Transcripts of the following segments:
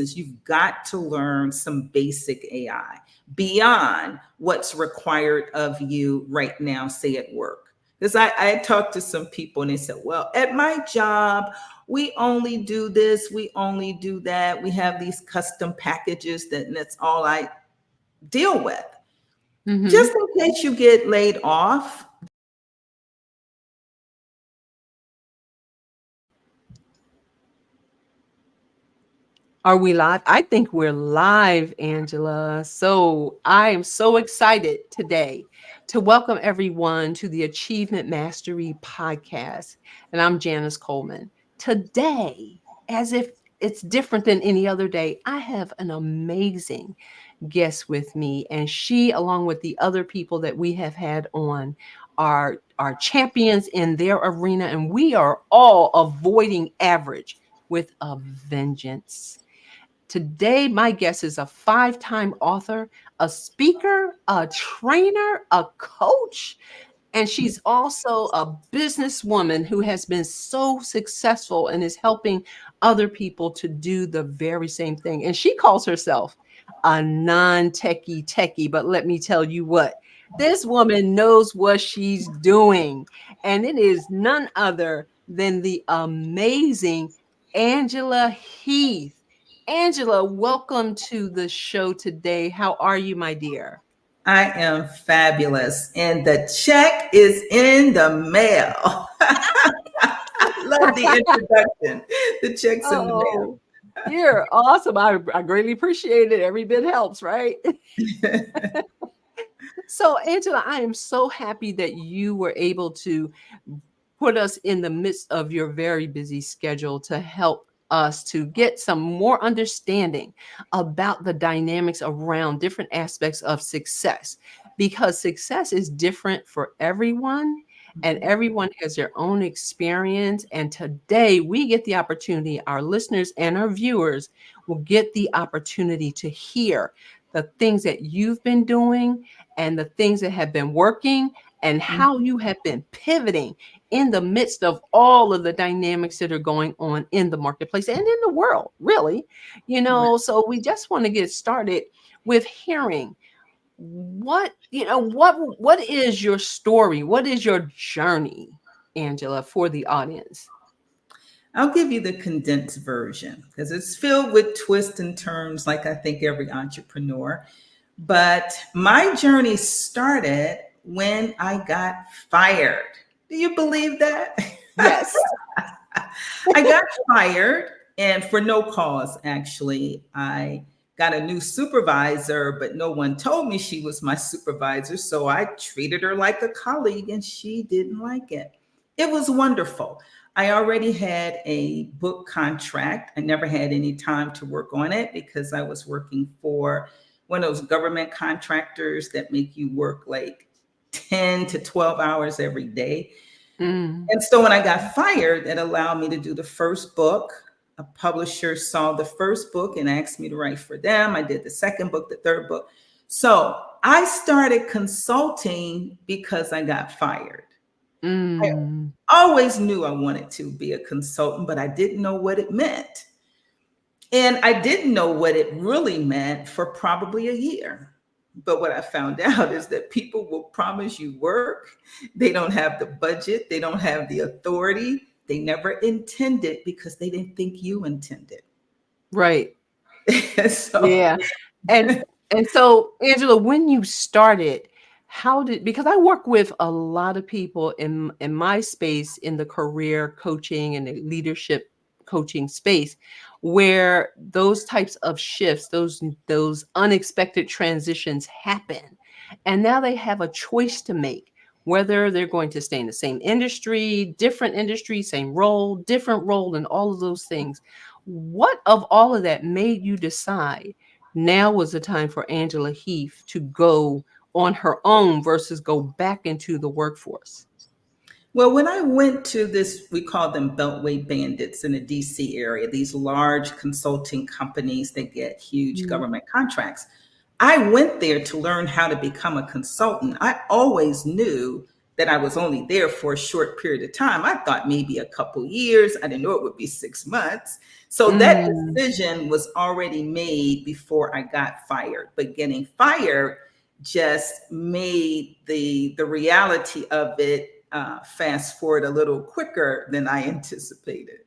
is you've got to learn some basic AI beyond what's required of you right now, say at work. Because I talked to some people and they said, well, at my job, we only do this, we only do that. We have these custom packages and that's all I deal with. Just in case you get laid off. Are we live? I think we're live, Angela. So I am so excited today to welcome everyone to the Achievement Mastery Podcast. And I'm Janice Coleman. Today, as if it's different than any other day, I have an amazing guest with me. And she, along with the other people that we have had on, are champions in their arena. And we are all avoiding average with a vengeance. Today, my guest is a 5-time author, a speaker, a trainer, a coach, and she's also a businesswoman who has been so successful and is helping other people to do the very same thing. And she calls herself a non-techie techie. But let me tell you what, this woman knows what she's doing. And it is none other than the amazing Angela Heath. Angela, welcome to the show today. How are you, my dear? I am fabulous. And the check is in the mail. Love the introduction. The check's in the mail. You're awesome. I greatly appreciate it. Every bit helps, right? So, Angela, I am so happy that you were able to put us in the midst of your very busy schedule to help us to get some more understanding about the dynamics around different aspects of success, because success is different for everyone and everyone has their own experience. And today we get the opportunity, our listeners and our viewers will get the opportunity to hear the things that you've been doing and the things that have been working and how you have been pivoting in the midst of all of the dynamics that are going on in the marketplace and in the world, really. So we just want to get started with hearing what is your story? What is your journey, Angela, for the audience? I'll give you the condensed version because it's filled with twists and turns, like I think every entrepreneur. But my journey started when I got fired. Do you believe that? Yes. I got fired, and for no cause, actually. I got a new supervisor, but no one told me she was my supervisor. So I treated her like a colleague, and she didn't like it. It was wonderful. I already had a book contract. I never had any time to work on it because I was working for one of those government contractors that make you work like 10 to 12 hours every day. And so when I got fired, it allowed me to do the first book. A publisher saw the first book and asked me to write for them. I did the second book, the third book. So I started consulting because I got fired. I always knew I wanted to be a consultant, but I didn't know what it meant. And I didn't know what it really meant for probably a year. But what I found out is that people will promise you work. They don't have the budget. They don't have the authority. They never intended because they didn't think you intended. Right. So, yeah. And so, Angela, when you started, because I work with a lot of people in my space, in the career coaching and the leadership coaching space, where those types of shifts, those unexpected transitions happen. And now they have a choice to make, whether they're going to stay in the same industry, different industry, same role, different role, and all of those things. What of all of that made you decide now was the time for Angela Heath to go on her own versus go back into the workforce? well, when I went to this, we call them Beltway Bandits in the DC area, these large consulting companies that get huge government contracts. I went there to learn how to become a consultant. I always knew that I was only there for a short period of time. I thought maybe a couple years. I didn't know it would be 6 months. So that Mm. decision was already made before I got fired. But getting fired just made the reality of it fast forward a little quicker than I anticipated.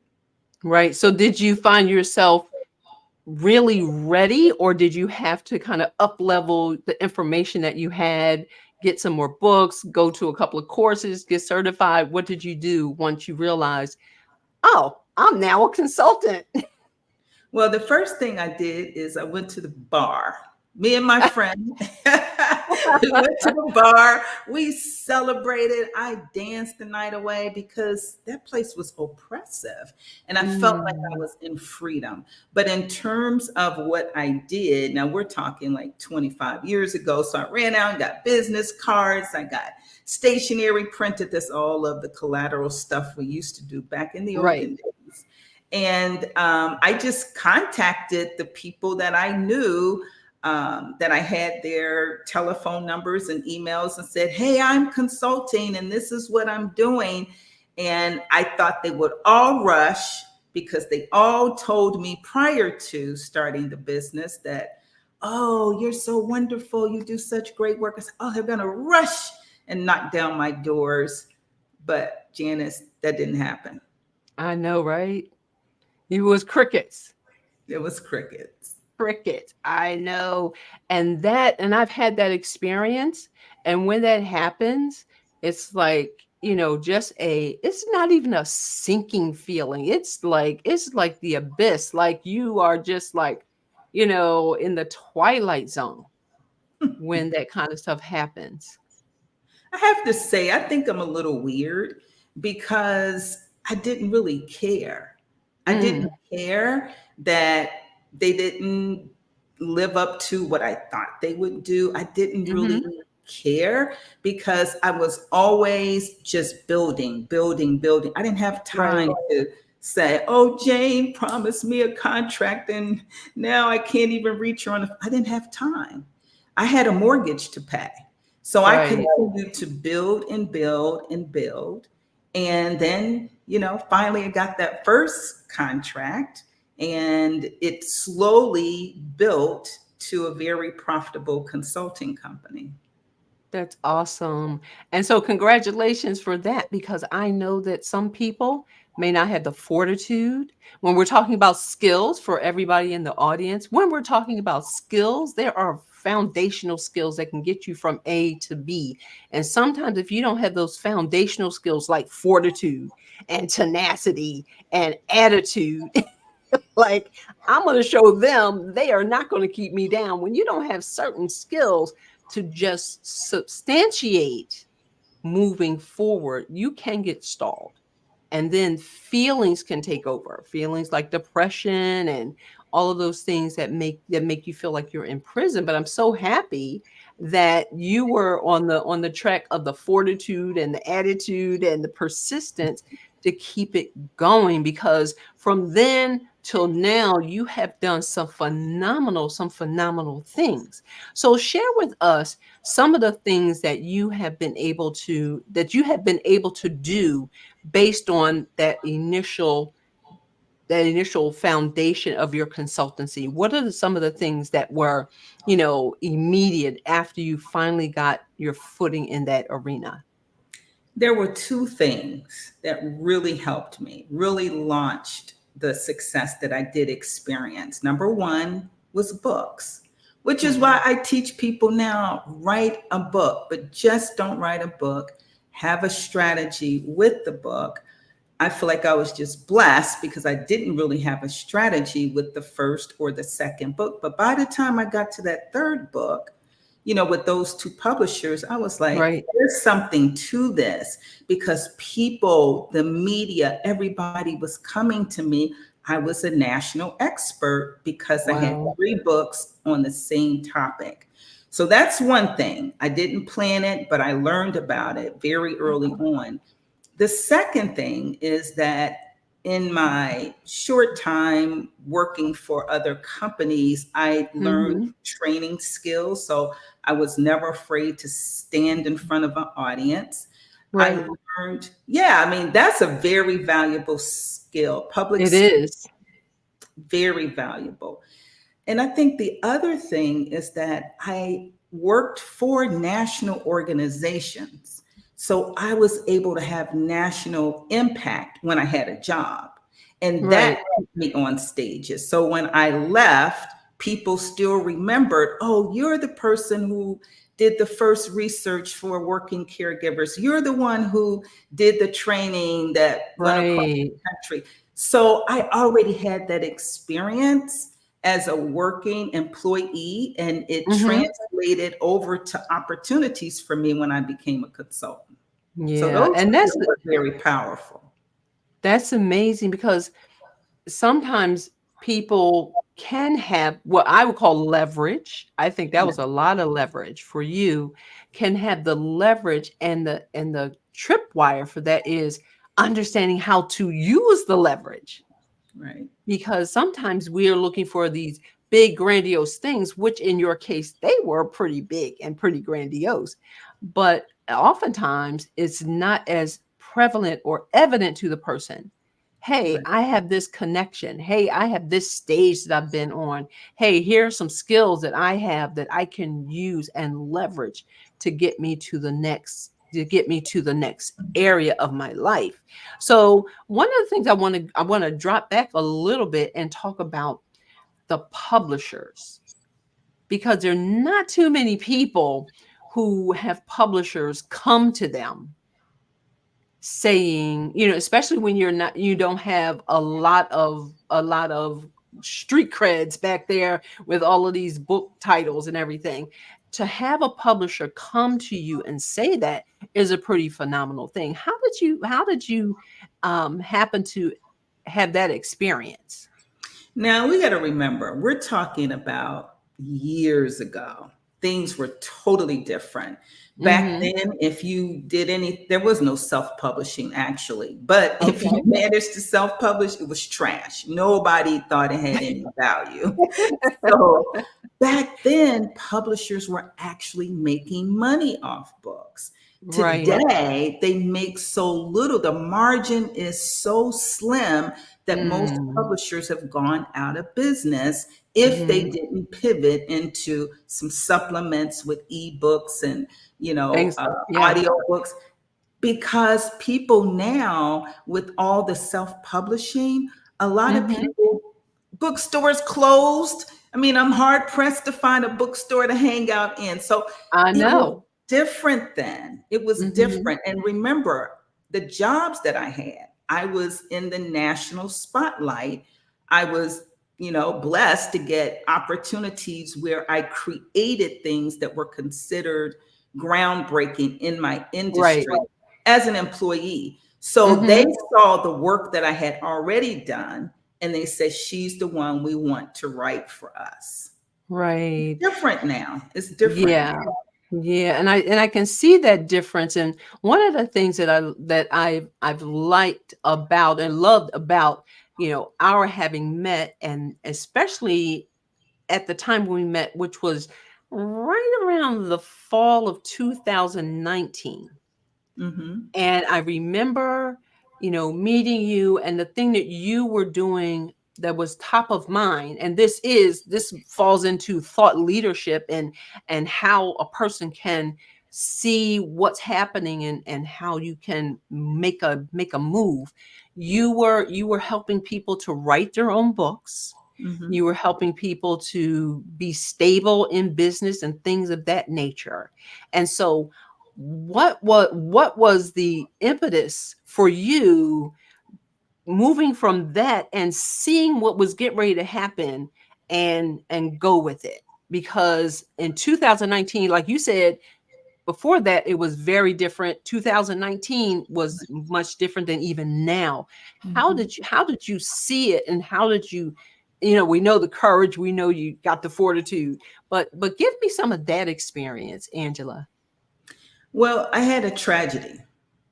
Right. So did you find yourself really ready, or did you have to kind of up level the information that you had, get some more books, go to a couple of courses, get certified? What did you do once you realized, oh, I'm now a consultant? Well, the first thing I did is I went to the bar. Me and my friend, we went to the bar. We celebrated. I danced the night away because that place was oppressive. And I felt like I Mm. was in freedom. But in terms of what I did, now we're talking like 25 years ago. So I ran out and got business cards. I got stationery printed. That's all of the collateral stuff we used to do back in the Right. olden days. And I just contacted the people that I knew, that I had their telephone numbers and emails, and said, hey, I'm consulting and this is what I'm doing. And I thought they would all rush because they all told me prior to starting the business that, oh, you're so wonderful. You do such great work. I said, oh, they're going to rush and knock down my doors. But Janice, that didn't happen. I know, right? It was crickets. It was crickets. Crickets. I know. And I've had that experience. And when that happens, it's like, it's not even a sinking feeling. It's like the abyss. Like you are just like, in the twilight zone when that kind of stuff happens. I have to say, I think I'm a little weird because I didn't really care. I Mm, didn't care that they didn't live up to what I thought they would do. I didn't really hmm. care because I was always just building, building, building. I didn't have Right. time to say, oh, Jane promised me a contract and now I can't even reach her on the. I didn't have time. I had a mortgage to pay. So I Right. continued to build and build and build. And then, finally I got that first contract and it slowly built to a very profitable consulting company. That's awesome. And so congratulations for that, because I know that some people may not have the fortitude. When we're talking about skills for everybody in the audience, when we're talking about skills, there are foundational skills that can get you from A to B. And sometimes if you don't have those foundational skills like fortitude and tenacity and attitude, like I'm going to show them they are not going to keep me down. When you don't have certain skills to just substantiate moving forward, you can get stalled. And then feelings can take over. Feelings like depression and all of those things that make you feel like you're in prison. But I'm so happy that you were on the track of the fortitude and the attitude and the persistence to keep it going, because from then till now you have done some phenomenal things. So share with us some of the things that you have been able to do based on that initial foundation of your consultancy. What are some of the things that were, immediate after you finally got your footing in that arena? There were two things that really helped me, really launched the success that I did experience. Number one was books, which is Hmm. why I teach people now, write a book, but just don't write a book. Have a strategy with the book. I feel like I was just blessed because I didn't really have a strategy with the first or the second book. But by the time I got to that third book, with those two publishers, I was like, Right. there's something to this because people, the media, everybody was coming to me. I was a national expert because I had Wow. three books on the same topic. So that's one thing. I didn't plan it, but I learned about it very early on. The second thing is that in my short time working for other companies, I learned Hmm. training skills. So I was never afraid to stand in front of an audience. I Right. learned, yeah, I mean, that's a very valuable skill. Public It speaking, is. very valuable. And I think the other thing is that I worked for national organizations. So I was able to have national impact when I had a job. And that Right. kept me on stages. So when I left, people still remembered, oh, you're the person who did the first research for working caregivers. You're the one who did the training that went across Right. the country. So I already had that experience as a working employee, and it Hmm. translated over to opportunities for me when I became a consultant. So Yeah. those And skills are very powerful. that's amazing because sometimes people can have what I would call leverage. I think that Yeah, was a lot of leverage for you. Can have the leverage, and the tripwire for that is understanding how to use the leverage, right, because sometimes we are looking for these big grandiose things, which in your case they were pretty big and pretty grandiose, but oftentimes it's not as prevalent or evident to the person. Hey, right. I have this connection. Hey, I have this stage that I've been on. Hey, here are some skills that I have that I can use and leverage to get me to the next area of my life. So one of the things I want to drop back a little bit and talk about the publishers, because there are not too many people who have publishers come to them saying, especially when you don't have a lot of street creds back there with all of these book titles and everything. To have a publisher come to you and say that is a pretty phenomenal thing. How did you happen to have that experience? Now we got to remember, we're talking about years ago. Things were totally different. Back Mhm. then, if you did there was no self publishing actually. But if you Okay. managed to self publish, it was trash. Nobody thought it had any value. So back then, publishers were actually making money off books. Right. Today, they make so little. The margin is so slim that most Mm. publishers have gone out of business if they Mhm. didn't pivot into some supplements with ebooks and Things like, yeah. audio books, because people now, with all the self-publishing, a lot of Mhm. people, bookstores closed. I mean, I'm hard pressed to find a bookstore to hang out in. So I it was know. different then. It was Mhm. different. And remember, the jobs that I had, I was in the national spotlight. I was, blessed to get opportunities where I created things that were considered groundbreaking in my Right. industry as an employee. So they Mhm. saw the work that I had already done, and they said, she's the one we want to write for us. Right. Different now. It's different Yeah. now. Yeah, and I can see that difference. And one of the things that I've liked about and loved about, our having met, and especially at the time when we met, which was right around the fall of 2019. Hmm. And I remember, meeting you, and the thing that you were doing that was top of mind. And this falls into thought leadership, and how a person can see what's happening, and how you can make a move. You were helping people to write their own books. You Hmm. were helping people to be stable in business and things of that nature. And so what was the impetus for you moving from that and seeing what was getting ready to happen, and go with it? Because in 2019, like you said, before that it was very different. 2019 was much different than even now. Hmm. How did you see it, and how did you, we know the courage, we know you got the fortitude, but give me some of that experience, Angela. Well, I had a tragedy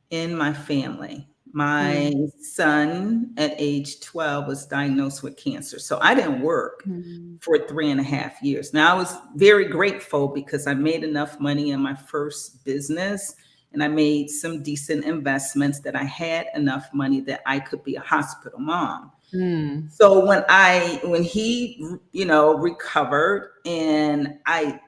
in my family. My Mm. son at age 12 was diagnosed with cancer. So I didn't work Mm. for 3.5 years. Now I was very grateful because I made enough money in my first business and I made some decent investments that I had enough money that I could be a hospital mom. Mm. So when he, recovered, and I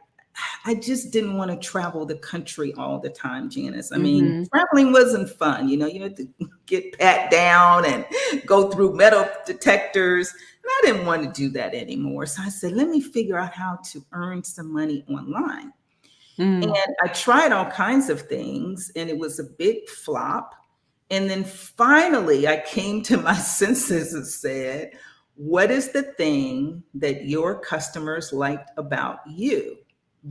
just didn't want to travel the country all the time, Janice. I mean, Mm-hmm. traveling wasn't fun. You had to get pat down and go through metal detectors. And I didn't want to do that anymore. So I said, let me figure out how to earn some money online. Mm. And I tried all kinds of things, and it was a big flop. And then finally, I came to my senses and said, what is the thing that your customers liked about you?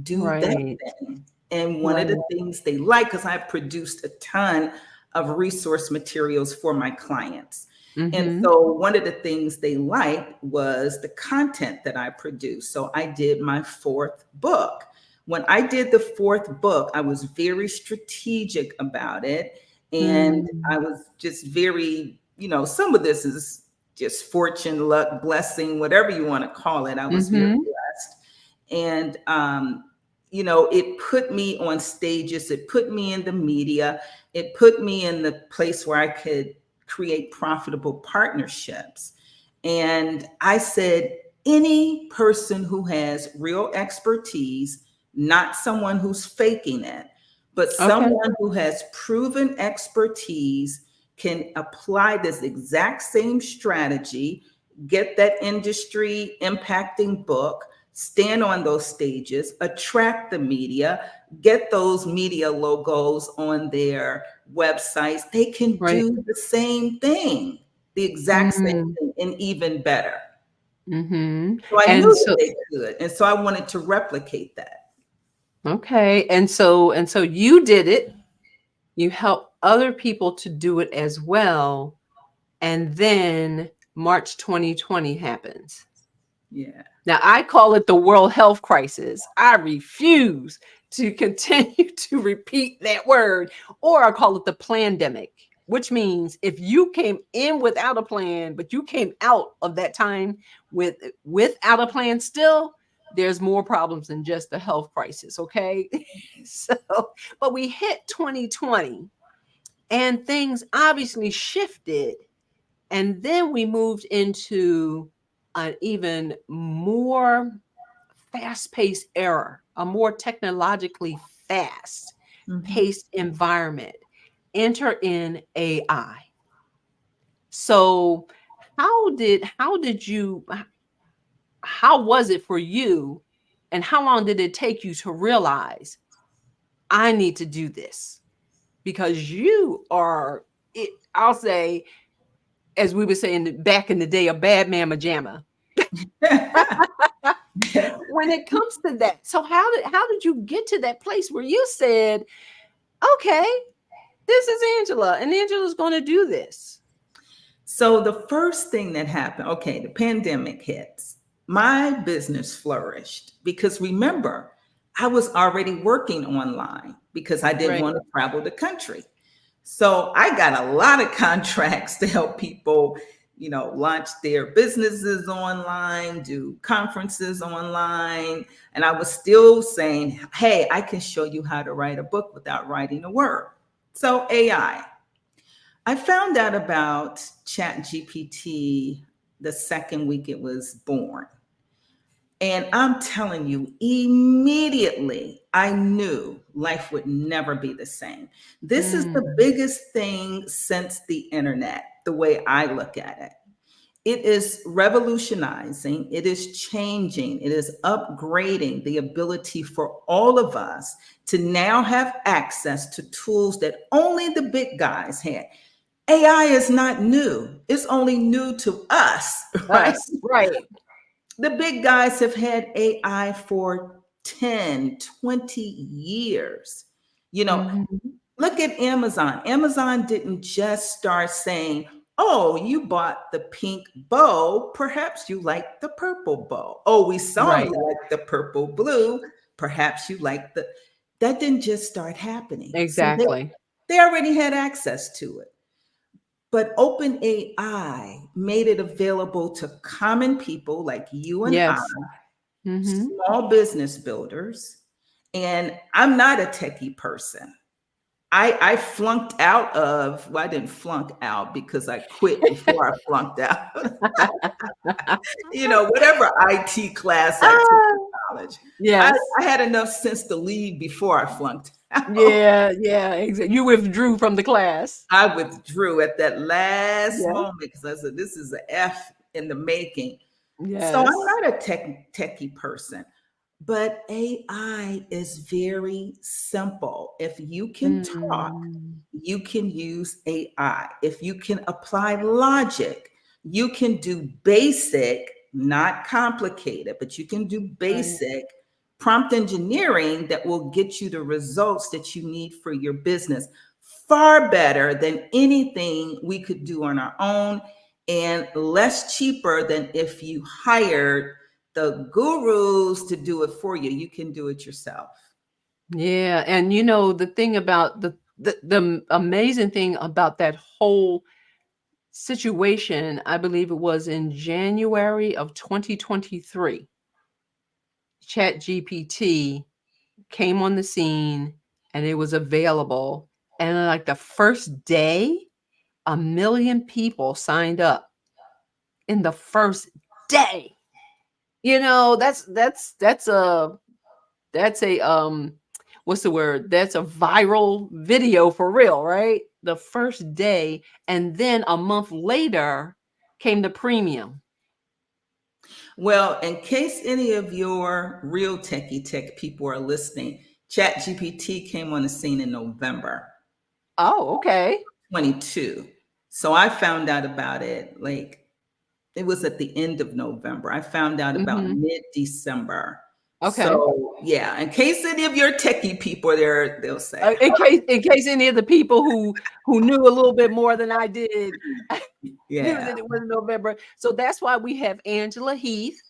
Do that Right. thing. And one of Right. the things they like, because I produced a ton of resource materials for my clients. And Mm-hmm. so one of the things they liked was the content that I produced. So I did my fourth book. When I did the fourth book, I was very strategic about it. And Mm. I was just very, some of this is just fortune, luck, blessing, whatever you want to call it. I was very Mm-hmm. blessed. And, it put me on stages, it put me in the media, it put me in the place where I could create profitable partnerships. And I said, any person who has real expertise, not someone who's faking it, but Okay. someone who has proven expertise can apply this exact same strategy, get that industry impacting book, stand on those stages, attract the media, get those media logos on their websites. They can Right. do the same thing, the exact same Mm. thing, and even better. Mm-hmm. So I knew And that so, they could. And so I wanted to replicate that. okay. And so you did it. You help other people to do it as well. And then March 2020 happens. Yeah. Now, I call it the World Health Crisis. I refuse to continue to repeat that word, or I call it the pandemic, which means if you came in without a plan, but you came out of that time without a plan still, there's more problems than just the health crisis, okay? So, but we hit 2020 and things obviously shifted, and then we moved into an even more fast-paced era, a more technologically Mhm. fast-paced environment. Enter in AI. So how was it for you, and how long did it take you to realize I need to do this? Because you are it, I'll say, as we would say back in the day, a bad mamma jamma when it comes to that. So how did you get to that place where you said, okay, this is Angela, and Angela's going to do this? So the first thing that happened, okay, the pandemic hits. My business flourished because remember, I was already working online because I didn't Right. want to travel the country. So I got a lot of contracts to help people, launch their businesses online, do conferences online. And I was still saying, hey, I can show you how to write a book without writing a word. So AI. I found out about Chat GPT the second week it was born. And I'm telling you, immediately I knew life would never be the same. This is the Mm. biggest thing since the internet, the way I look at it. It is revolutionizing, it is changing, it is upgrading the ability for all of us to now have access to tools that only the big guys had. AI is not new. It's only new to us, right? Us, right. The big guys have had AI for 10, 20 years. You know, Hmm. look at Amazon. Amazon didn't just start saying, oh, you bought the pink bow. Perhaps you like the purple bow. Oh, we saw you Right. like the purple blue. Perhaps you like the. That didn't just start happening. So Exactly. they already had access to it. But OpenAI made it available to common people like you and I, Yes. Hmm. small business builders. And I'm not a techie person. I flunked out of, well, I didn't flunk out because I quit before I flunked out. Whatever IT class I took in Ah, college. I, yes. I had enough sense to leave before I flunked out. Yeah, yeah, you withdrew from the class. I withdrew at that last Yeah. moment because I said, this is an F in the making. So I'm Yes. not a techie person, but AI is very simple. If you can talk, Mm, you can use AI. If you can apply logic, you can do basic, not complicated, but you can do right. basic prompt engineering that will get you the results that you need for your business far better than anything we could do on our own and less cheaper than if you hired the gurus to do it for you. You can do it yourself. Yeah, and the thing about the amazing thing about that whole situation, I believe it was in January of 2023, Chat GPT came on the scene and it was available. And like the first day, 1 million people signed up in the first day. That's a what's the word? That's a viral video for real, right? The first day, and then a month later came the premium. Well, in case any of your real techie tech people are listening, ChatGPT came on the scene in November Oh, okay. 22. So I found out about it like it was at the end of November. I found out about Mhm. mid-December. Okay. So yeah, in case any of your techie people are there, they'll say, In case any of the people who knew a little bit more than I did knew yeah. that it was November. So that's why we have Angela Heath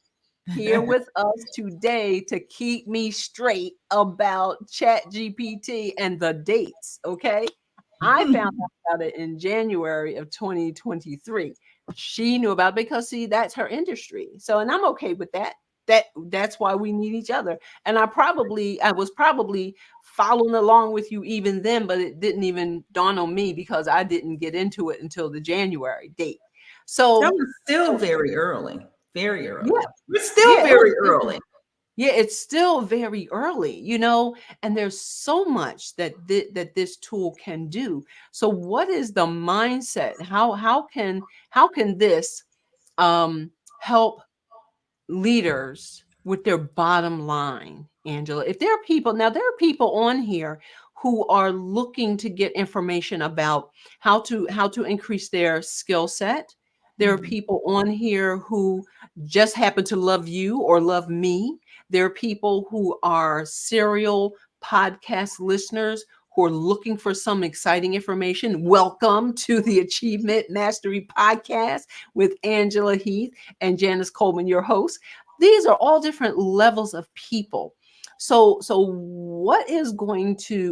here with us today to keep me straight about Chat GPT and the dates. Okay. I found out about it in January of 2023. She knew about it because see, that's her industry. So and I'm okay with that. That's why we need each other. And I was probably following along with you even then, but it didn't even dawn on me because I didn't get into it until the January date. That So was still so very early. Very yeah, early. We're still yeah, very early. yeah, it's still very early, and there's so much that this tool can do. So what is the mindset? How can this help leaders with their bottom line, Angela? If there are people, now there are people on here who are looking to get information about how to increase their skill set. There are Mhm. people on here who just happen to love you or love me. There are people who are serial podcast listeners who are looking for some exciting information. Welcome to the Achievement Mastery Podcast with Angela Heath and Janice Coleman, your host. These are all different levels of people. So what is going to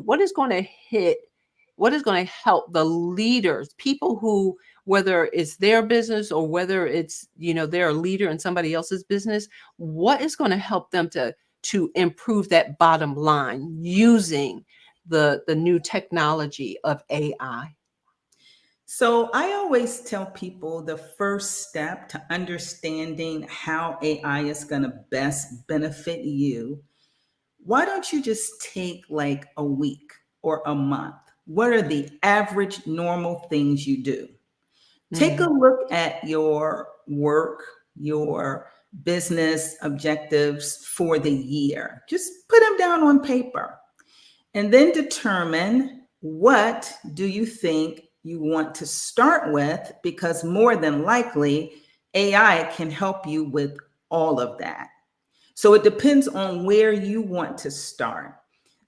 help the leaders, people who, whether it's their business or whether it's, they're a leader in somebody else's business, what is going to help them to improve that bottom line using the new technology of AI? So I always tell people the first step to understanding how AI is going to best benefit you. Why don't you just take like a week or a month? What are the average normal things you do? Take a Mm, look at your work, your business objectives for the year. Just put them down on paper and then determine what do you think you want to start with because more than likely AI can help you with all of that. So it depends on where you want to start.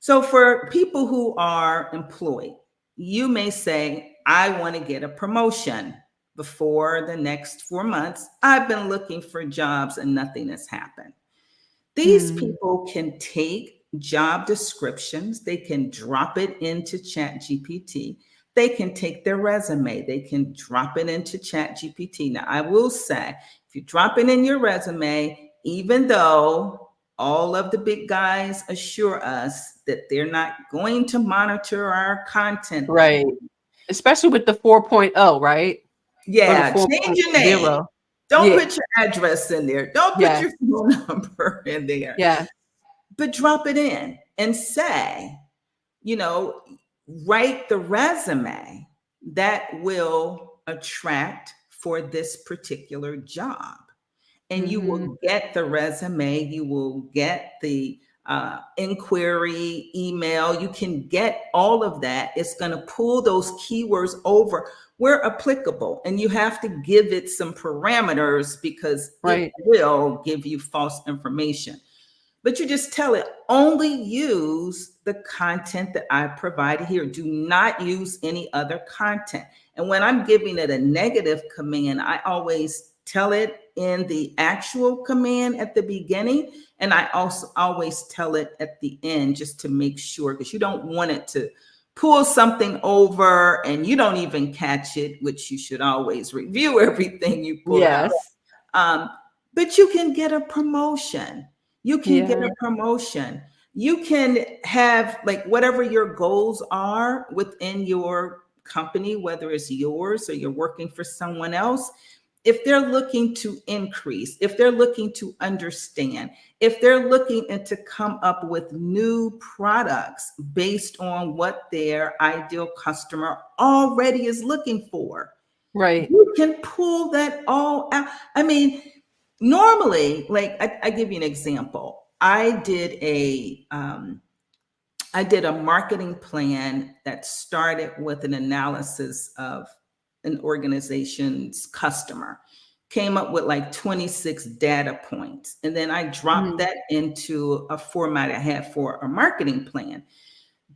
So for people who are employed, you may say, I want to get a promotion before the next 4 months. I've been looking for jobs and nothing has happened. These mm, people can take job descriptions, they can drop it into Chat GPT. They can take their resume, they can drop it into Chat GPT. Now, I will say, if you drop it in your resume, even though all of the big guys assure us that they're not going to monitor our content that Right. way. Especially with the 4.0, right? Or the Yeah, change your name. 4.0. Don't Yeah. put your address in there. Don't put Yes. your phone number in there. Yes. But drop it in and say, you know, write the resume that will attract for this particular job. And you Hmm. will get the resume, you will get the inquiry email, you can get all of that. It's going to pull those keywords over where applicable, and you have to give it some parameters because it Right. will give you false information. But you just tell it, only use the content that I provided here. Do not use any other content. And when I'm giving it a negative command, I always tell it in the actual command at the beginning. And I also always tell it at the end just to make sure, because you don't want it to pull something over and you don't even catch it, which you should always review everything you pull out. Yes. Um, but you can get a promotion. You can get Yeah. a promotion. You can have like whatever your goals are within your company, whether it's yours or you're working for someone else. If they're looking to increase, if they're looking to understand, if they're looking to come up with new products based on what their ideal customer already is looking for, Right. you can pull that all out. I mean, normally, like I give you an example. I did a marketing plan that started with an analysis of an organization's customer, came up with like 26 data points, and then I dropped Mhm. that into a format I had for a marketing plan.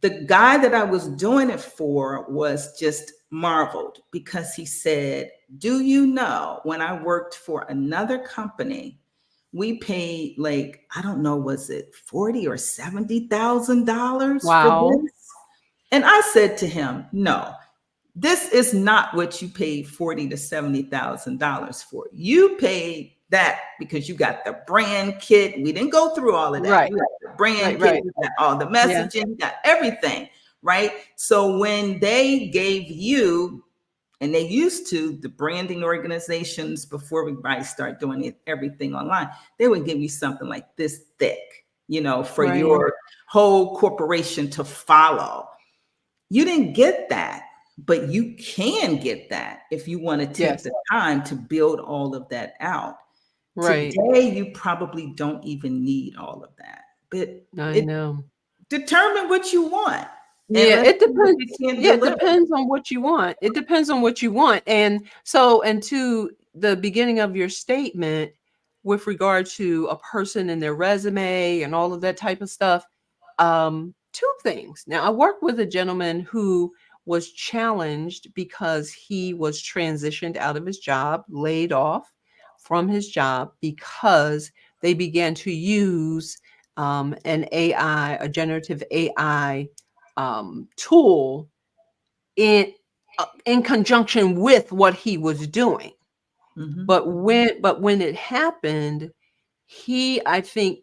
The guy that I was doing it for was just marveled because he said, "Do you know when I worked for another company, we paid like, I don't know, was it 40 or $70,000 for Wow. this?" And I said to him, "No, this is not what you paid 40 to $70,000 for. You paid that because you got the brand kit. We didn't go through all of that. Right. You got the brand Right. kit, Right. you got all the Yeah. messaging, you got everything, right? So when they gave you, and they used to, the branding organizations before we start doing it, everything online, they would give you something like this thick, for Right. your whole corporation to follow. You didn't get that, but you can get that if you want to take Yes. the time to build all of that out. Right. Today, you probably don't even need all of that, but I it know. determine what you want and Yeah, let's it see what you depends. can Yeah, it deliver. depends on what you want. It depends on what you want. And so, and to the beginning of your statement with regard to a person and their resume and all of that type of stuff, two things. Now, I worked with a gentleman who was challenged because he was transitioned out of his job, laid off from his job because they began to use an AI, a generative AI tool in conjunction with what he was doing. Mhm. But when it happened, he, I think,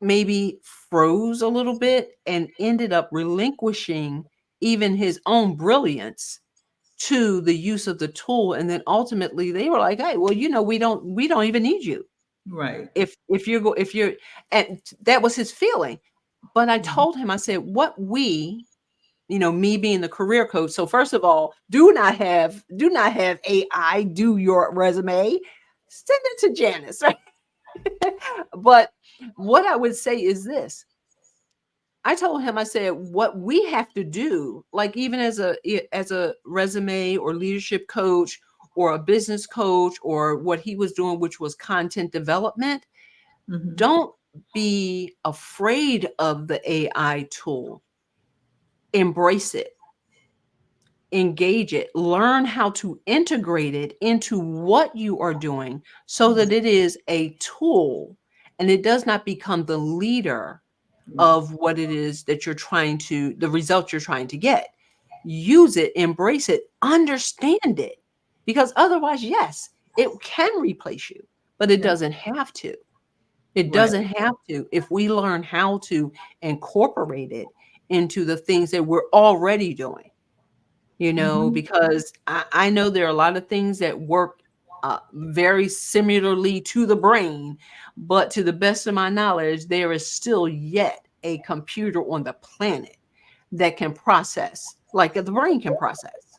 maybe froze a little bit and ended up relinquishing even his own brilliance to the use of the tool. And then ultimately they were like, hey, well, we don't even need you. Right. If you're and that was his feeling. But I Mhm. told him, I said, me being the career coach. So first of all, do not have AI do your resume. Send it to Janice, right? But what I would say is this. I told him, I said, what we have to do, like even as a resume or leadership coach or a business coach or what he was doing, which was content development, Mhm. don't be afraid of the AI tool. Embrace it, engage it, learn how to integrate it into what you are doing so that it is a tool and it does not become the leader Right. of what it is that the results you're trying to get. Use it, embrace it, understand it. Because otherwise, yes, it can replace you, but it Yeah. doesn't have to. It Right. doesn't have to. If we learn how to incorporate it into the things that we're already doing, Mhm. because I know there are a lot of things that work very similarly to the brain, but to the best of my knowledge, there is still yet a computer on the planet that can process like the brain can process.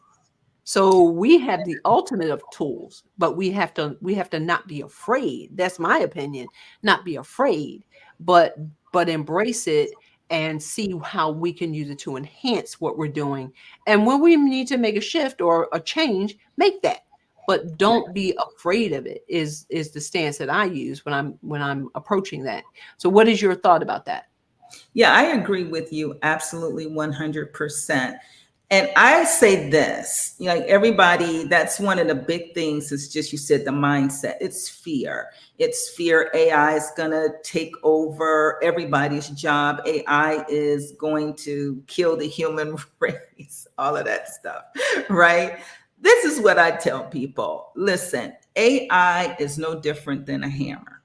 So we have the ultimate of tools, but we have to not be afraid. That's my opinion. Not be afraid, but embrace it and see how we can use it to enhance what we're doing. And when we need to make a shift or a change, make that. But don't be afraid of it is the stance that I use when I'm approaching that. So what is your thought about that? Yeah, I agree with you absolutely 100%. And I say this, like everybody, that's one of the big things is just you said the mindset. It's fear. It's fear AI is going to take over everybody's job. AI is going to kill the human race, all of that stuff, right? This is what I tell people. Listen, AI is no different than a hammer.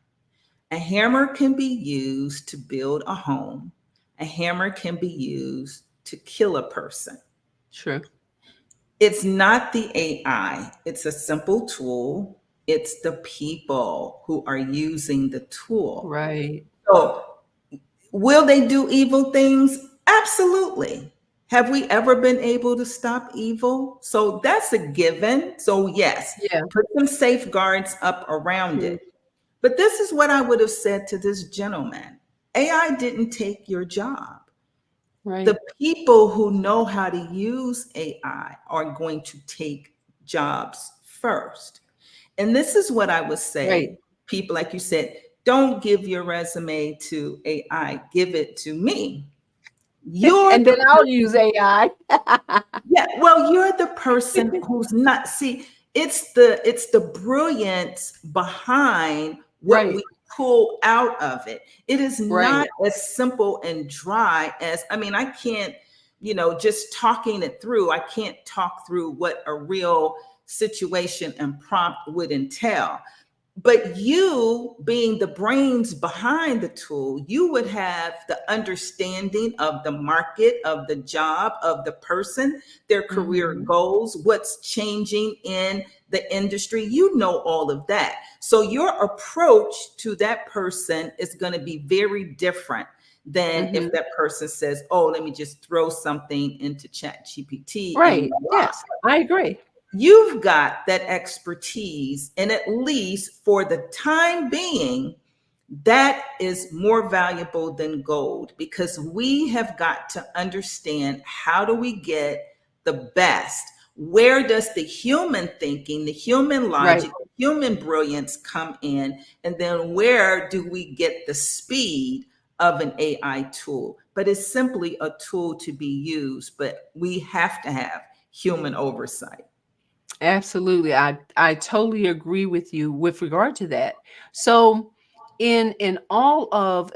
A hammer can be used to build a home. A hammer can be used to kill a person. True. It's not the AI, it's a simple tool. It's the people who are using the tool. Right. So, will they do evil things? Absolutely. Have we ever been able to stop evil? So, that's a given. So, yes, Yeah. put some safeguards up around True. it. But this is what I would have said to this gentleman: AI didn't take your job. The Right. people who know how to use AI are going to take jobs first. And this is what I would Right. say: people, like you said, don't give your resume to AI, give it to me. You're And then the I'll use AI. Yeah, well, you're the person who's not see, it's the brilliance behind what Right. we pull out of it. It is not Right. as simple and dry as, I mean, I can't, just talking it through, I can't talk through what a real situation and prompt would entail. But you, being the brains behind the tool, you would have the understanding of the market, of the job, of the person, their career Mhm. goals, what's changing in the industry. You know all of that. So your approach to that person is going to be very different than if Mhm. that person says, "Oh, let me just throw something into Chat GPT and Right. voila." Yes, I agree. You've got that expertise, and at least for the time being, that is more valuable than gold, because we have got to understand, how do we get the best? Where does the human thinking, the human Right. logic, human brilliance come in? And then where do we get the speed of an AI tool? But it's simply a tool to be used, but we have to have human oversight. Absolutely. I totally agree with you with regard to that. So in all of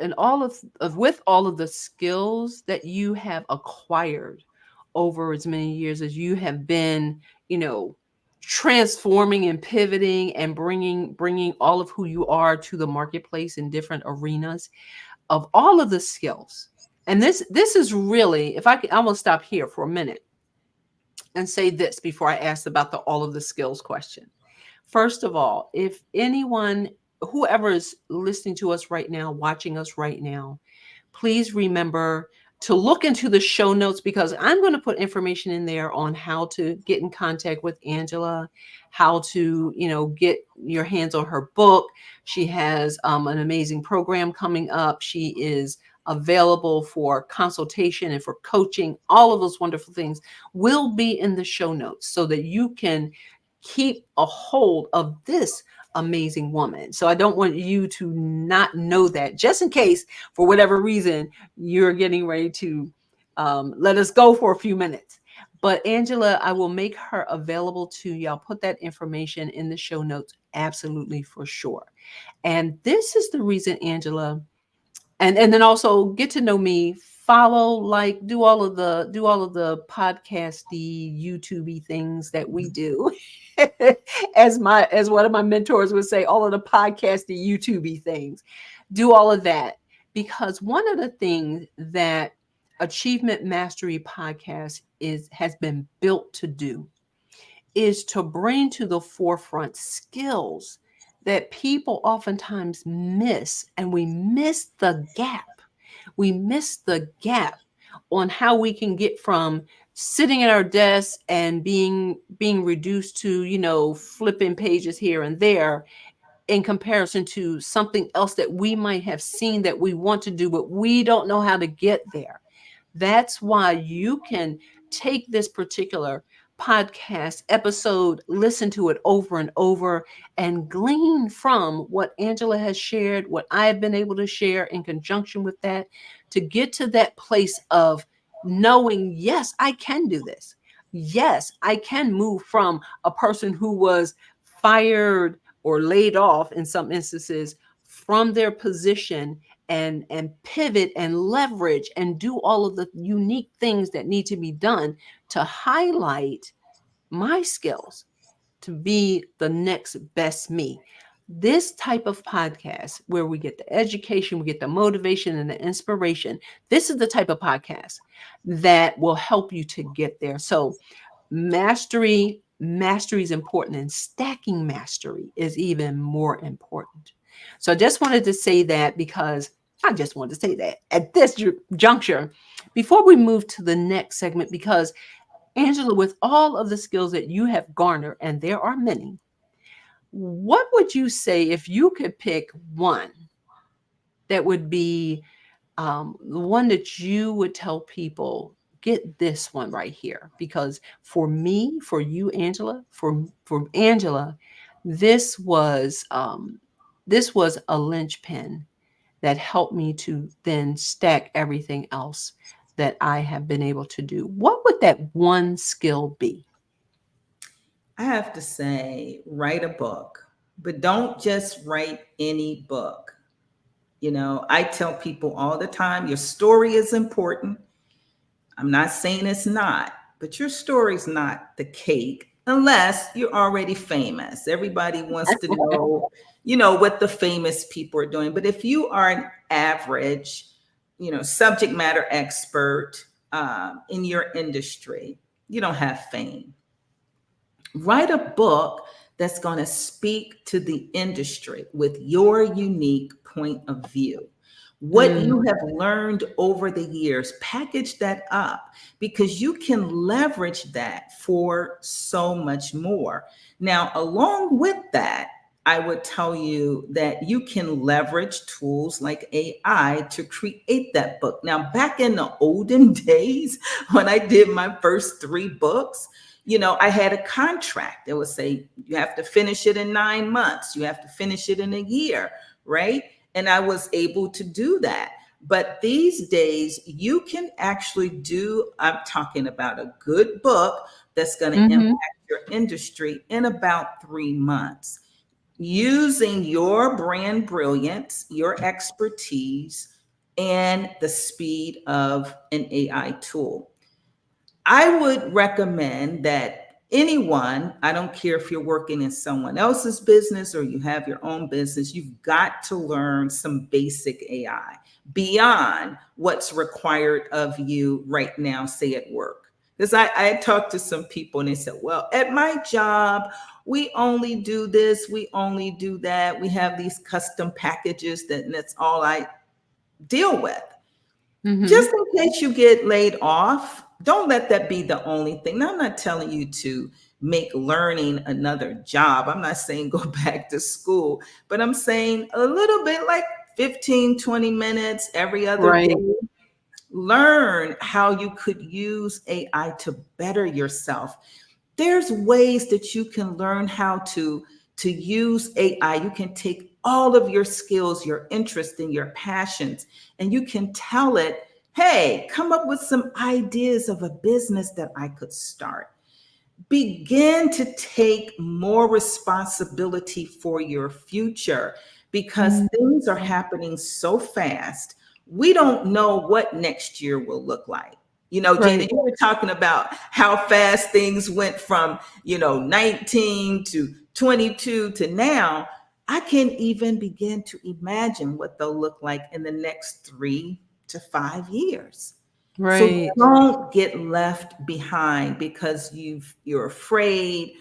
with all of the skills that you have acquired over as many years as you have been, you know, transforming and pivoting and bringing all of who you are to the marketplace in different arenas, of all of the skills. And this is really, if I can, I'm gonna stop here for a minute and say this before I ask about the all of the skills question. First of all, if anyone, whoever is listening to us right now, watching us right now, please remember to look into the show notes, because I'm going to put information in there on how to get in contact with Angela, how to, get your hands on her book. She has an amazing program coming up. She is available for consultation and for coaching. All of those wonderful things will be in the show notes so that you can keep a hold of this amazing woman. So I don't want you to not know that, just in case for whatever reason you're getting ready to let us go for a few minutes. But Angela, I will make her available to you. I'll put that information in the show notes, absolutely, for sure. And this is the reason, Angela, and then also get to know me, follow, like, do all of the podcasty, YouTubey things that we do. As one of my mentors would say, all of the podcasty, YouTubey things. do all of that, because one of the things that Achievement Mastery Podcast is has been built to do is to bring to the forefront skills that people oftentimes miss, and we miss the gap. We miss the gap on how we can get from sitting at our desk and being reduced to, flipping pages here and there, in comparison to something else that we might have seen that we want to do, but we don't know how to get there. That's why you can take this particular podcast episode, listen to it over and over, and glean from what Angela has shared, what I have been able to share in conjunction with that, to get to that place of knowing, yes, I can do this. Yes, I can move from a person who was fired or laid off in some instances from their position, and pivot and leverage and do all of the unique things that need to be done to highlight my skills to be the next best me. This type of podcast where we get the education, we get the motivation and the inspiration. This is the type of podcast that will help you to get there. So mastery is important, and stacking mastery is even more important. So I just wanted to say that, because I just wanted to say that at this juncture before we move to the next segment, because Angela, with all of the skills that you have garnered, and there are many, what would you say if you could pick one that would be the one that you would tell people, get this one right here? Because for me, for you, Angela, for Angela, this was a linchpin that helped me to then stack everything else that I have been able to do. What would that one skill be? I have to say, write a book, but don't just write any book. I tell people all the time, your story is important. I'm not saying it's not, but your story's not the cake unless you're already famous. Everybody wants to know, what the famous people are doing. But if you are an average, subject matter expert in your industry, you don't have fame. Write a book that's going to speak to the industry with your unique point of view. What Mm, you have learned over the years, package that up, because you can leverage that for so much more. Now, along with that, I would tell you that you can leverage tools like AI to create that book. Now, back in the olden days, when I did my first 3 books, I had a contract. It would say you have to finish it in 9 months, you have to finish it in a year, right? And I was able to do that. But these days, you can actually do, I'm talking about a good book that's going to mhm. impact your industry in about 3 months, using your brand brilliance, your expertise, and the speed of an AI tool. I would recommend that anyone, I don't care if you're working in someone else's business or you have your own business, you've got to learn some basic AI beyond what's required of you right now, say at work. Because I talked to some people and they said, well, at my job, we only do this, we only do that. We have these custom packages that's all I deal with. Just Mhm. in case you get laid off, don't let that be the only thing. Now, I'm not telling you to make learning another job. I'm not saying go back to school, but I'm saying a little bit, like 15, 20 minutes every other day. Right. Learn how you could use AI to better yourself. There's ways that you can learn how to use AI. You can take all of your skills, your interests, and your passions, and you can tell it, hey, come up with some ideas of a business that I could start. Begin to take more responsibility for your future, because Mm, things are happening so fast. We don't know what next year will look like. Janet, right. you were talking about how fast things went from, 19 to 22 to now. I can't even begin to imagine what they'll look like in the next 3 to 5 years. So Right. don't get left behind because you're afraid.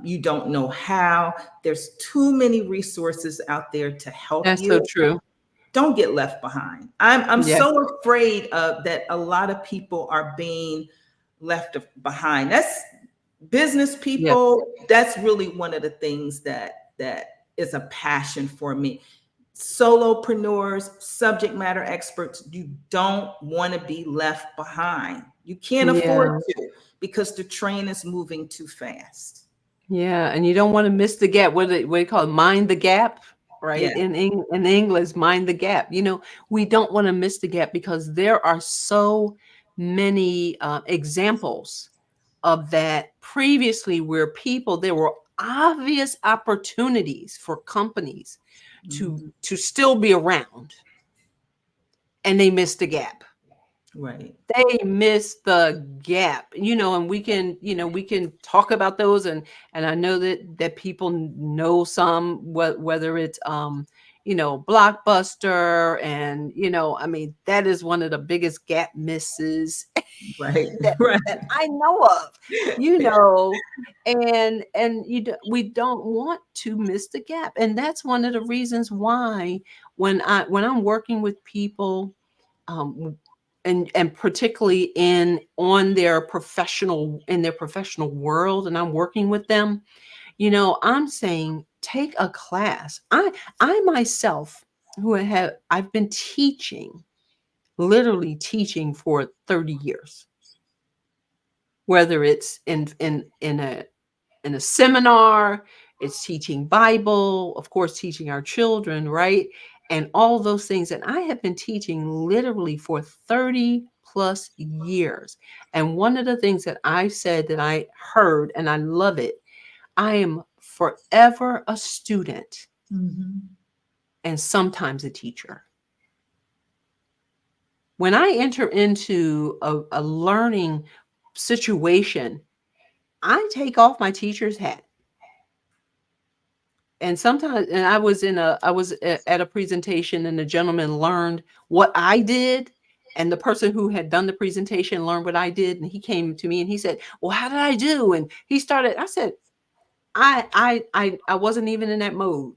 You don't know how. There's too many resources out there to help That's so you. true. Don't get left behind. I'm Yeah. so afraid of that. A lot of people are being left behind. That's business Yeah. people. That's really one of the things that is a passion for me. Solopreneurs, subject matter experts, you don't want to be left behind. You can't afford Yeah. to because the train is moving too fast. Yeah. And you don't want to miss the gap. What do you call it? Mind the gap, right? Yeah, In English, mind the gap. We don't want to miss the gap because there are so many examples of that previously where there were obvious opportunities for companies mhm, to still be around, and they missed the gap. right, They miss the gap, and we can talk about those, and I know that people know some, whether it's Blockbuster, and I mean, that is one of the biggest gap misses right, that right. that I know of, you know, and we don't want to miss the gap, and that's one of the reasons why when I'm working with people, um, and particularly in their professional world, and I'm working with them, I'm saying take a class. I myself, I've been teaching, literally teaching for 30 years, whether it's in a seminar, it's teaching Bible, of course, teaching our children, right? And all those things. And I have been teaching literally for 30 plus years. And one of the things that I said that I heard, and I love it, I am forever a student Mhm. and sometimes a teacher. When I enter into a learning situation, I take off my teacher's hat. And sometimes, and I was at a presentation, and the gentleman learned what I did, and the person who had done the presentation learned what I did, and he came to me and he said, "Well, how did I do?" And he started. I said, I wasn't even in that mode.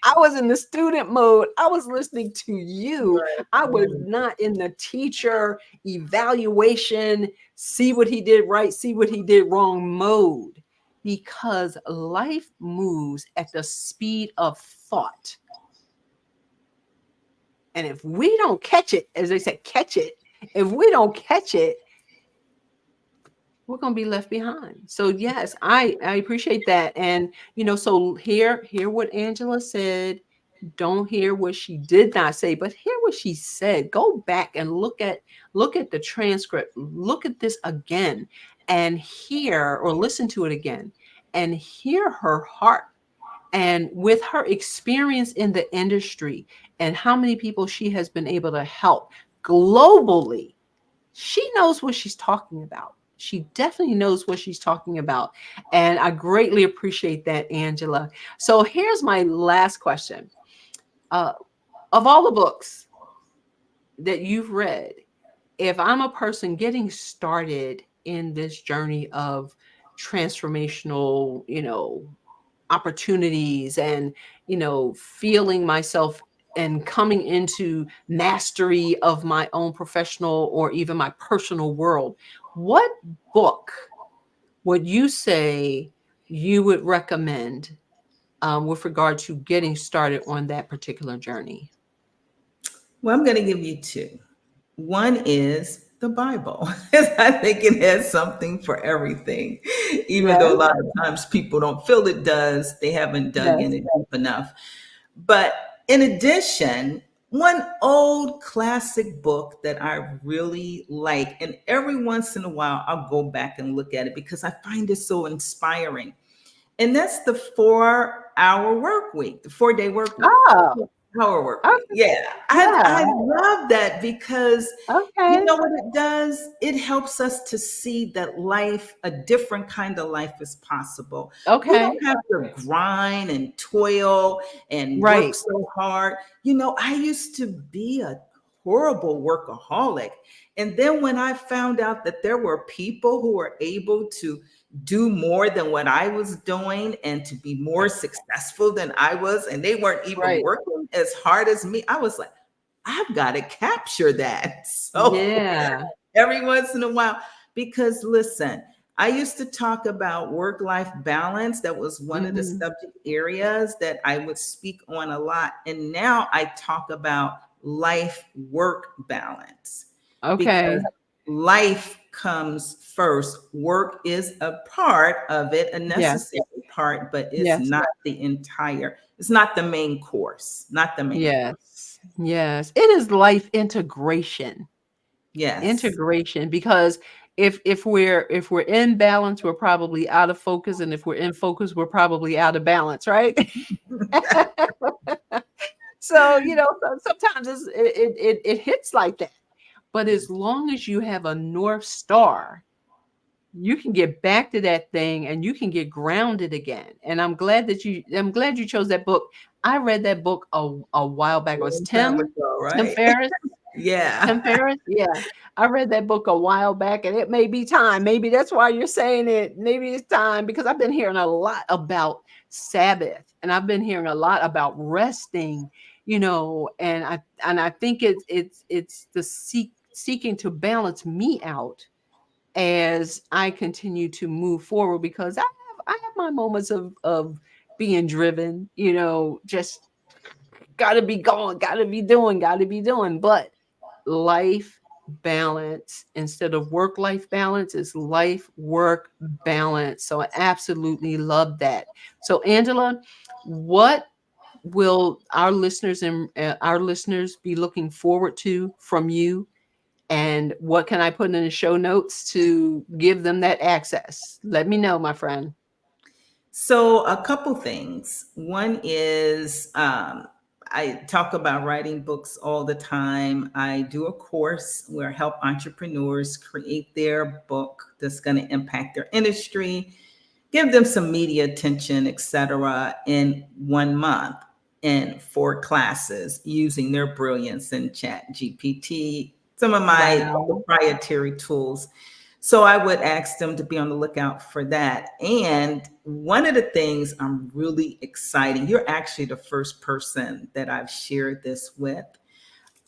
I was in the student mode. I was listening to you. Right, I was right. not in the teacher evaluation, see what he did right, see what he did wrong mode, because life moves at the speed of thought. And if we don't catch it, as they said, catch it, if we don't catch it, we're going to be left behind. So yes, I appreciate that. And so hear what Angela said. Don't hear what she did not say, but hear what she said. Go back and look at the transcript. Look at this again and hear, or listen to it again and hear her heart. And with her experience in the industry and how many people she has been able to help globally, she knows what she's talking about. She definitely knows what she's talking about. And I greatly appreciate that, Angela. So here's my last question. Uh, of all the books that you've read, if I'm a person getting started in this journey of transformational, opportunities, and, feeling myself and coming into mastery of my own professional or even my personal world, what book would you say you would recommend, with regard to getting started on that particular journey? Well, I'm going to give you two. One is the Bible. I think it has something for everything, even though a Yes, lot of times people don't feel it does. They haven't dug in yes. it deep enough. But in addition, one old classic book that I really like, and every once in a while I'll go back and look at it because I find it so inspiring. And that's the 4 hour work week, the 4 day work week. Ah, Power work week. Okay. Yeah. I Yeah. love that because you Okay. know what it does? It helps us to see that life, a different kind of life is possible. We Okay. don't have to grind and toil and work Right. so hard. You know, I used to be a horrible workaholic. And then when I found out that there were people who were able to do more than what I was doing and to be more successful than I was, and they weren't even Right. working as hard as me, I was like, I've got to capture that. So Yeah. every once in a while, because listen, I used to talk about work life balance. That was one of the Hmm. subject areas that I would speak on a lot. And now I talk about life work balance because Okay. life comes first. Work is a part of it, a Yes. necessary part, but it's Yes. not the entire, it's not the main course, not the main course. Yes. Yes. It is life integration. Yes. Integration, because if we're in balance, we're probably out of focus, and if we're in focus, we're probably out of balance, right? So, sometimes it hits like that. But as long as you have a North Star, you can get back to that thing and you can get grounded again. And I'm glad you chose that book. I read that book a while back. It was Long time ago, Tim right? Ferriss. Tim Yeah. Ferriss? Yeah. I read that book a while back, and it may be time. Maybe that's why you're saying it. Maybe it's time, because I've been hearing a lot about Sabbath, and I've been hearing a lot about resting, and I think it's the seeking to balance me out as I continue to move forward, because I have my moments of being driven, just gotta be going, gotta be doing. But life balance instead of work life balance is life work balance. So I absolutely love that. So, Angela, what will our listeners be looking forward to from you? And what can I put in the show notes to give them that access? Let me know, my friend. So, a couple things. One is I talk about writing books all the time. I do a course where I help entrepreneurs create their book that's going to impact their industry, give them some media attention, etc., in 1 month in 4 classes using their brilliance in Chat GPT, some of my Wow. proprietary tools. So I would ask them to be on the lookout for that. And one of the things I'm really excited, you're actually the first person that I've shared this with.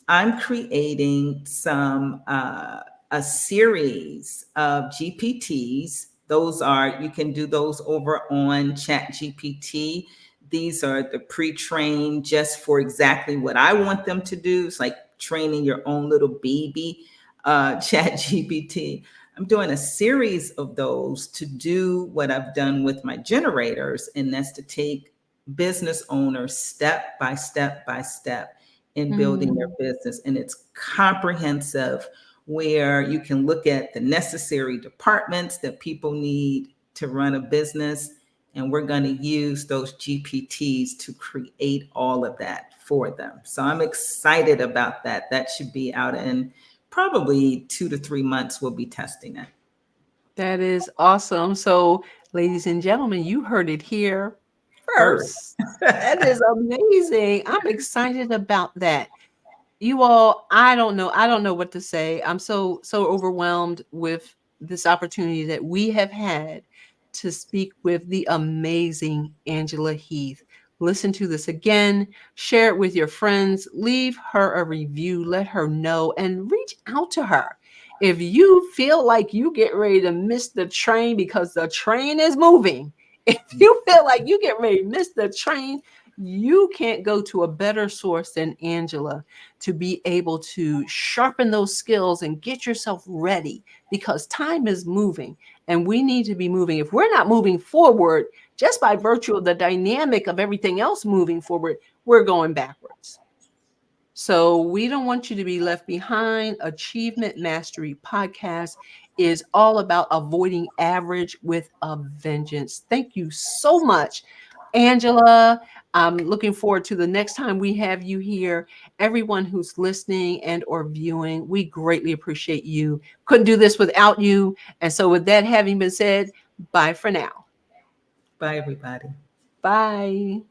I'm creating a series of GPTs. Those are, you can do those over on Chat GPT. These are the pre-trained just for exactly what I want them to do. It's like training your own little baby Chat GPT. I'm doing a series of those to do what I've done with my generators, and that's to take business owners step by step by step in building their Mm, business. And it's comprehensive, where you can look at the necessary departments that people need to run a business. And we're going to use those GPTs to create all of that for them. So I'm excited about that. That should be out in probably 2 to 3 months. We'll be testing it. that is awesome. So, ladies and gentlemen, you heard it here First. first. That is amazing. I'm excited about that. You all, I don't know what to say. I'm so overwhelmed with this opportunity that we have had to speak with the amazing Angela Heath. Listen to this again, share it with your friends, leave her a review, let her know, and reach out to her. If you feel like you get ready to miss the train because the train is moving, if you feel like you get ready to miss the train, you can't go to a better source than Angela to be able to sharpen those skills and get yourself ready, because time is moving and we need to be moving. If we're not moving forward, just by virtue of the dynamic of everything else moving forward, we're going backwards. So we don't want you to be left behind. Achievement Mastery Podcast is all about avoiding average with a vengeance. Thank you so much. Angela, I'm looking forward to the next time we have you here. Everyone who's listening and or viewing, we greatly appreciate you. Couldn't do this without you. And so with that having been said, bye for now. Bye, everybody. Bye.